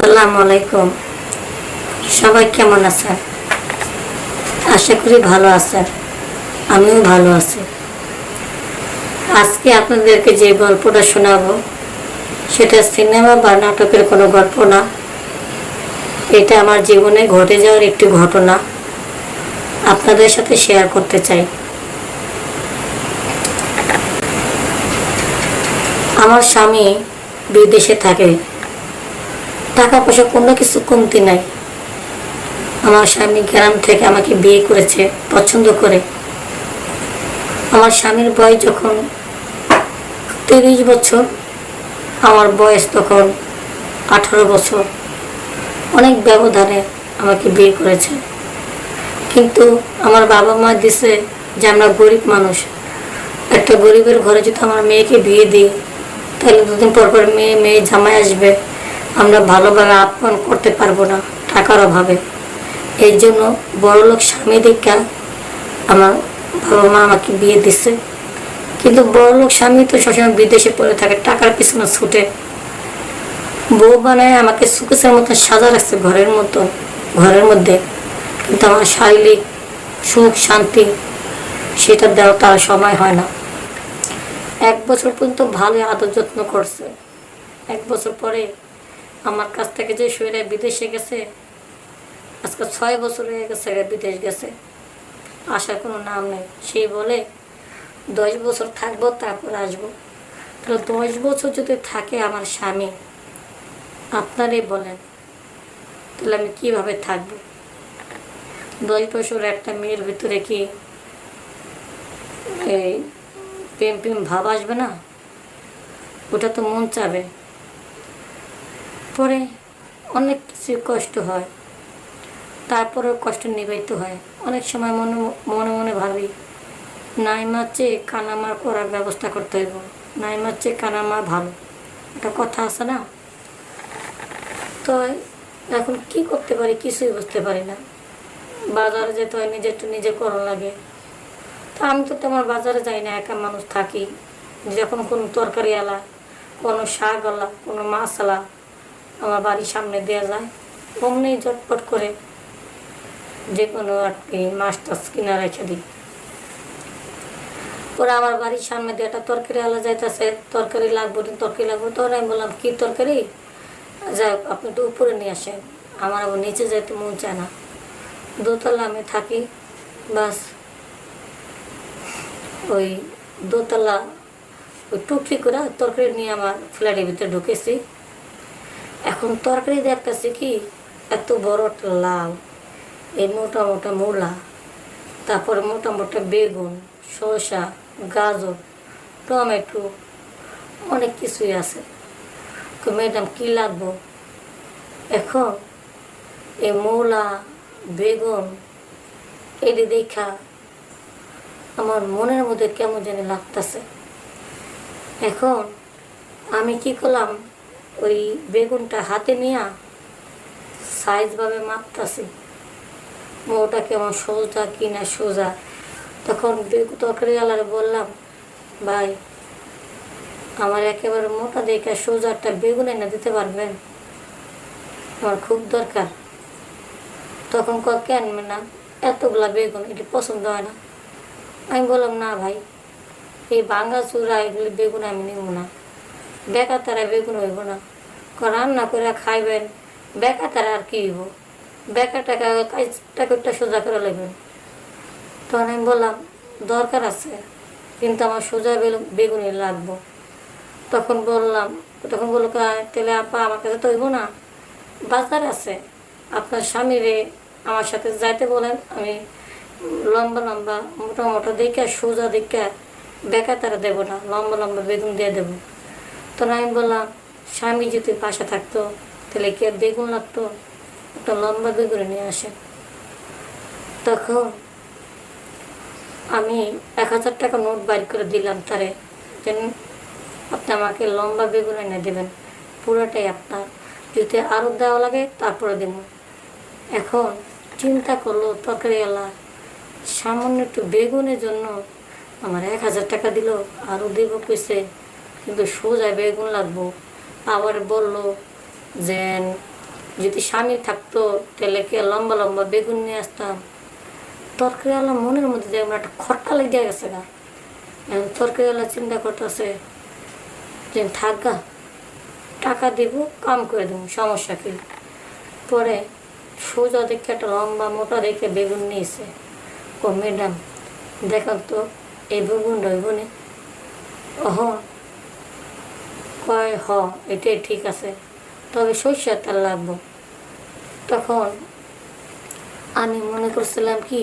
আসসালামু আলাইকুম। সবাই কেমন আছেন? আশা করি ভালো আছেন। আমিও ভালো আছি। আজকে আপনাদেরকে যে গল্পটা শোনাবো সেটা সিনেমা বা নাটকের কোনো গল্প না। এটা আমার জীবনে ঘটে যাওয়ার একটি ঘটনা আপনাদের সাথে শেয়ার করতে চাই। আমার স্বামী বিদেশে থাকে। টাকা পয়সা কোনো কিছু কমতি নাই। আমার স্বামী গ্রাম থেকে আমাকে বিয়ে করেছে পছন্দ করে। আমার স্বামীর বয়স যখন 30 বছর, আমার বয়স তখন 18 বছর। অনেক ব্যবধানে আমাকে বিয়ে করেছে। কিন্তু আমার বাবা মা দিছে যে আমরা গরিব মানুষ, একটা গরিবের ঘরে যদি আমার মেয়েকে বিয়ে দিই তাহলে দুদিন পর পর মেয়ে জামাই আসবে, আমরা ভালোভাবে আপ্যায়ন করতে পারবো না টাকার অভাবে। এই জন্য বড়লোক স্বামী দেখা আমার বাবা মা আমাকে বিয়ে দিচ্ছে। কিন্তু বড়লোক স্বামী তো সবসময় বিদেশে পড়ে থাকে, টাকার পিছনে ছুটে। বউ বানায় আমাকে সুকেশের মতো সাজা রাখছে ঘরের মধ্যে, কিন্তু আমার শারীরিক সুখ শান্তি সেটা দেওয়া তার সময় হয় না। 1 বছর পর্যন্ত ভালোই আদর যত্ন করছে। 1 বছর পরে আমার কাছ থেকে যে শরীরে বিদেশে গেছে, আজকে 6 বছর হয়ে গেছে বিদেশ গেছে, আসার কোনো নাম নেই। সেই বলে 10 বছর থাকবো তারপর আসবো। তাহলে 10 বছর যদি থাকে আমার স্বামী, আপনারাই বলেন তাহলে আমি কিভাবে থাকবো? 10 বছর একটা মেয়ের ভিতরে কি এই প্রেম ভাব আসবে না? ওটা তো মন চাবে। পরে অনেক কিছু কষ্ট হয়, তারপরেও কষ্ট নিবাইতে হয়। অনেক সময় মনে মনে ভাবি নাই মারছে কানামার করার ব্যবস্থা করতে হইব, নাই মারছে কানামা ভালো, একটা কথা আছে না? তো এখন কি করতে পারি কিছুই বুঝতে পারি না। বাজারে যেতে হয়, নিজে করা লাগে। তা আমি তো তেমন বাজারে যাই না, একা মানুষ থাকি। যখন কোনো তরকারি আলা, কোনো শাক আলা, কোনো মাছ আলা আমার বাড়ির সামনে দেওয়া যায়, অমনি ঝটপট করে যে কোনো আর কি মাছ টাছ কিনা রেখে দিই। ওরা আমার বাড়ির সামনে দিয়ে একটা তরকারি আলা যাইতেছে, তরকারি লাগবো তো আমি বললাম কি তরকারি, যাই হোক আপনি একটু উপরে নিয়ে আসেন, আমার আবার নিচে যাইতে মন চায় না। দোতলা আমি থাকি, বাস ওই দোতলা ওই টুকরি করে তরকারি নিয়ে আমার ফ্ল্যাটের ভিতরে ঢুকেছি। এখন তরকারি দেখতেছি কি এত বড় একটা লাউ, এই মোটা মোটা মূলা, তারপরে মোটা মোটা বেগুন, শসা, গাজর, টমেটো, অনেক কিছুই আছে। তো ম্যাডাম কী লাগবো? এখন এই মূলা বেগুন এটি দেখা আমার মনের মধ্যে কেমন জানি লাগতেছে। এখন আমি কি করলাম, ওই বেগুনটা হাতে নিয়ে সাইজভাবে মাপতাছি ওটা কেমন সোজা কি না সোজা। তখন তরকারিওয়ালারে বললাম, ভাই আমার একেবারে মোটা দেখে সোজা একটা বেগুন এনে দিতে পারবেন, আমার খুব দরকার। তখন কেন না, এতগুলা বেগুন এটি পছন্দ হয় না। আমি বললাম না ভাই, এই ভাঙা চূড়া এগুলি বেগুন আমি নিব না, বেকার তারা বেগুন হইব না, রান্না করে খাইবেন, বেকার তারা আর কি হইব, বেকার টাকা সোজা করে লাগবেন। তখন আমি বললাম দরকার আছে, কিন্তু আমার সোজা বেগুনি লাগবো। তখন বললো তাহলে আপা আমার কাছে তো হইব না, বাজার আছে, আপনার স্বামীরে আমার সাথে যাইতে বলেন, আমি লম্বা লম্বা মোটা মোটা দেখে সোজা দেখে বেকার তারা দেবো না, লম্বা লম্বা বেগুন দিয়ে দেবো। তখন আমি বললাম স্বামী যদি পাশে থাকতো তাহলে কি আর বেগুন লাগতো, একটা লম্বা বেগুন নিয়ে আসে। তখন আমি 1000 টাকা নোট বাইর করে দিলাম তারে, যেন আপনি আমাকে লম্বা বেগুন এনে দেবেন, পুরোটাই আপনার, যদি আরও দেওয়া লাগে তারপরে দেব। এখন চিন্তা করলো তরকারিওয়ালা সামান্য একটু বেগুনের জন্য আমার 1000 টাকা দিল, আরও দেব কইছে, কিন্তু সোজা বেগুন লাগবো। আবার বলল যে যদি স্বামী থাকতো তাহলে কি লম্বা লম্বা বেগুন নিয়ে আসতাম। তরকারিওয়ালা মনের মধ্যে যেমন একটা খটকা লেগে গেছে গা। এখন তরকারিওয়ালা চিন্তা করতেছে যে থাক গা, টাকা দিব, কাম করে দেবো, সমস্যা কি। পরে সোজা দেখে একটা লম্বা মোটা দেখে বেগুন নিয়েছে। ও ম্যাডাম দেখান তো এই বেগুন রইবনে। অহ কয় হ, এটাই ঠিক আছে, তবে সরষের তেল লাগবো। তখন আমি মনে করছিলাম কি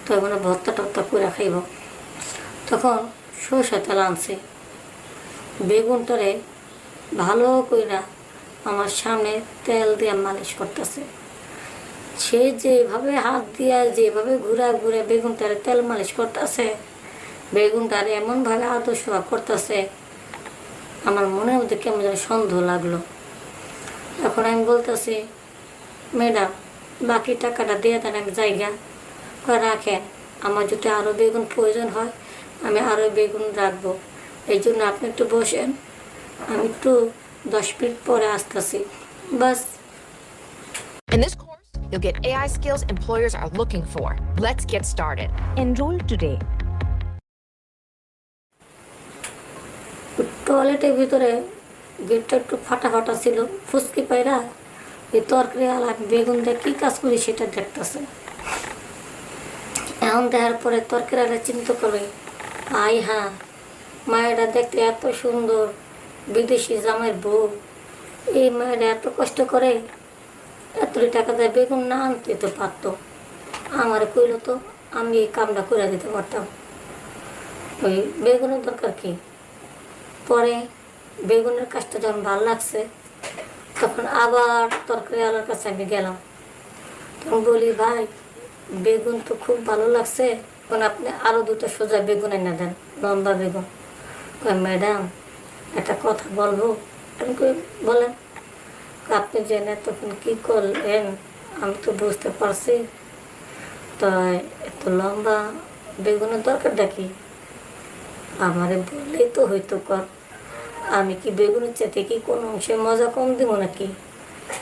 তবে মানে ভর্তা টর্তা করে খাইব। তখন সরষের তেল আনছে, বেগুনটারে ভালো কইরা আমার সামনে তেল দিয়ে মালিশ করতেছে। সে যেভাবে হাত দিয়া যেভাবে ঘুরা ঘুরে বেগুনটারে তেল মালিশ করতেছে, বেগুনটারে এমনভাবে আদর্শ করতেছে, আমার মনের মধ্যে কেমন যেন সন্দেহ লাগলো। এখন আমি বলতেছি, ম্যাডাম বাকি টাকাটা দিয়ে দেন, আমি জায়গা রাখেন, আমার যদি আরও বেগুন প্রয়োজন হয় আমি আরও বেগুন রাখবো, এই জন্য আপনি একটু বসেন, আমি একটু 10 মিনিট পরে আসতেছি, বাস। In this course, you'll get AI skills employers are looking for. Let's get started. Enroll today. টয়লেটের ভিতরে গেটটা একটু ফাটা ফাটা ছিল, ফুসকি পায়রা এই তরকারি আলা বেগুন দিয়ে কী কাজ করি সেটা দেখতেছে। এখন দেখার পরে তরকারি আলা চিন্তা করে, আই হ্যাঁ মায়েরা দেখতে এত সুন্দর, বিদেশি জামাইয়ের বউ, এই মায়েরা এত কষ্ট করে, এত টাকা দেয় বেগুন না আনতে তো পারতো, আমার কইল তো আমি এই কামটা করে দিতে পারতাম। ওই বেগুনের দরকার কি। পরে বেগুনের কাজটা যখন ভালো লাগছে তখন আবার তরকারিওয়ালার কাছে আমি গেলাম। তখন বলি, ভাই বেগুন তো খুব ভালো লাগছে, এখন আপনি আরও 2টা সোজা বেগুন এনে দেন, লম্বা বেগুন। ম্যাডাম একটা কথা বলবো। আমি বলেন। আপনি জেনে তখন কী করলেন আমি তো বুঝতে পারছি, তাই এত লম্বা বেগুনের দরকারটা কি। আমারে বললেই তো হয়তো কর, আমি কি বেগুনের চেতে কি কোনো অংশে মজা কম দিব নাকি।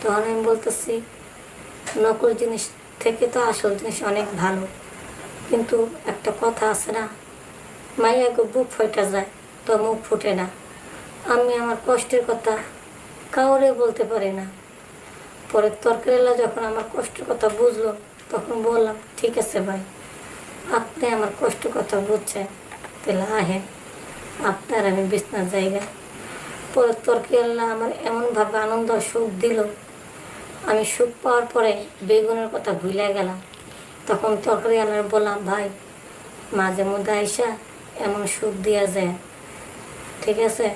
তখন আমি বলতেছি, নকল জিনিস থেকে তো আসল জিনিস অনেক ভালো, কিন্তু একটা কথা আছে না, মাইয়া গো বুক ফেটে যায় তো মুখ ফুটে না। আমি আমার কষ্টের কথা কাউরে বলতে পারি না। পরে তরকারিওয়ালা যখন আমার কষ্টের কথা বুঝলো তখন বললাম, ঠিক আছে ভাই, আপনি আমার কষ্টের কথা বুঝছেন, তাহলে আহেন আপনার আমি বিছনার জায়গা। পরে তরকারিওয়ালা আমার এমনভাবে আনন্দ সুখ দিল, আমি সুখ পাওয়ার পরে বেগুনের কথা ভুলে গেলাম। তখন তরকারিওয়ালার বললাম, ভাই মাঝে মধ্যে আইসা এমন সুখ দেওয়া যায়, ঠিক আছে,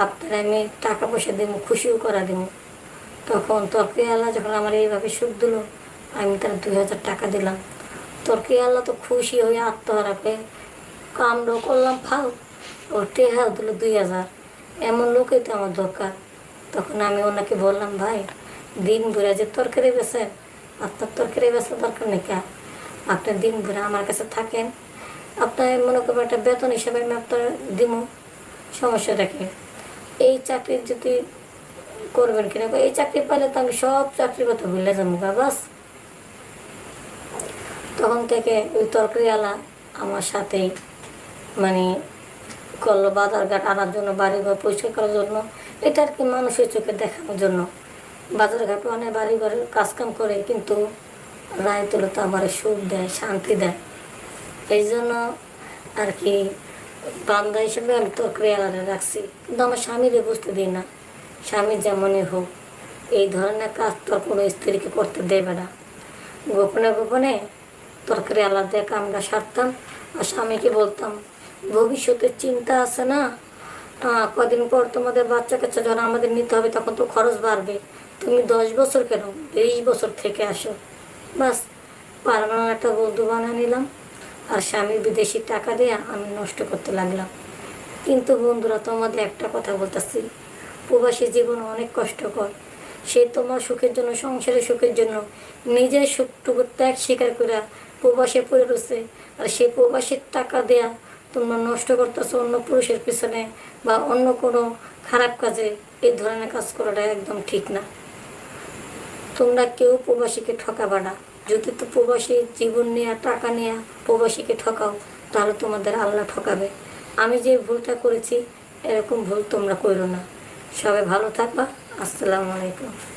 আপনার আমি টাকা পয়সা দেবো, খুশিও করা দেবো। তখন তরকারিওয়ালা যখন আমার এইভাবে সুখ দিল, আমি তার 2000 টাকা দিলাম। তরকারিওয়ালা তো খুশি হয়ে আত্মহারা হয়ে, কামড়ও করলাম ফাও, ওর টেহাও দিল 2000। এমন লোকই তো আমার দরকার। তখন আমি ওনাকে বললাম, ভাই দিন ভরে যে তরকারি বেছেন, আপনার তরকারি বেচার দরকার নেই কে, আপনি দিন ভরে আমার কাছে থাকেন, আপনার মনে করবেন একটা বেতন হিসাবে আমি আপনার দিব, সমস্যা রাখি। এই চাকরি যদি করবেন কিনা, এই চাকরি পাইলে তো আমি সব চাকরির কথা ভুলে যাবো গা, বাস। তখন থেকে ওই তরকারিওয়ালা আমার সাথেই মানে করলো বাজারঘাট আনার জন্য, বাড়িঘর পরিষ্কার করার জন্য, এটা আর কি মানুষের চোখে দেখানোর জন্য। বাজারঘাট অনেক বাড়িঘরের কাজকাম করে, কিন্তু রায় তুলে তো আমার সুখ দেয়, শান্তি দেয়। এই জন্য আর কি বান্দা হিসেবে আমি তরকারিওয়ালারে রাখছি, কিন্তু আমার স্বামীরে বুঝতে দিই না। স্বামী যেমনই হোক এই ধরনের কাজ তোর কোনো স্ত্রীকে করতে দেবে না। গোপনে গোপনে তরকারিওয়ালা দিয়ে কামটা সারতাম, আর স্বামীকে বলতাম, ভবিষ্যতের চিন্তা আছে না, কদিন পর তোমাদের বাচ্চা কাচ্চা যখন আমাদের নিতে হবে তখন তো খরচ বাড়বে, তুমি 10 বছর কেন 20 বছর থেকে আসো, বাস। পারমানেন্ট একটা বন্ধু বানিয়ে নিলাম, আর স্বামী বিদেশি টাকা দিয়ে আমি নষ্ট করতে লাগলাম। কিন্তু বন্ধুরা, তোমাদের একটা কথা বলতেছি, প্রবাসী জীবন অনেক কষ্টকর। সে তোমার সুখের জন্য, সংসারের সুখের জন্য নিজের সুখটুকু ত্যাগ স্বীকার করে প্রবাসে পড়ে রয়েছে, আর সেই প্রবাসীর টাকা দেয়া তোমরা নষ্ট করতেছো অন্য পুরুষের পিছনে বা অন্য কোনো খারাপ কাজে। এই ধরনের কাজ করাটা একদম ঠিক না। তোমরা কেউ প্রবাসীকে ঠকাবা না। যদি তো প্রবাসী জীবন নিয়ে টাকা নিয়ে প্রবাসীকে ঠকাও, তাহলে তোমাদের আল্লাহ ঠকাবে। আমি যে ভুলটা করেছি এরকম ভুল তোমরা করো না। সবাই ভালো থাকবা। আসসালামু আলাইকুম।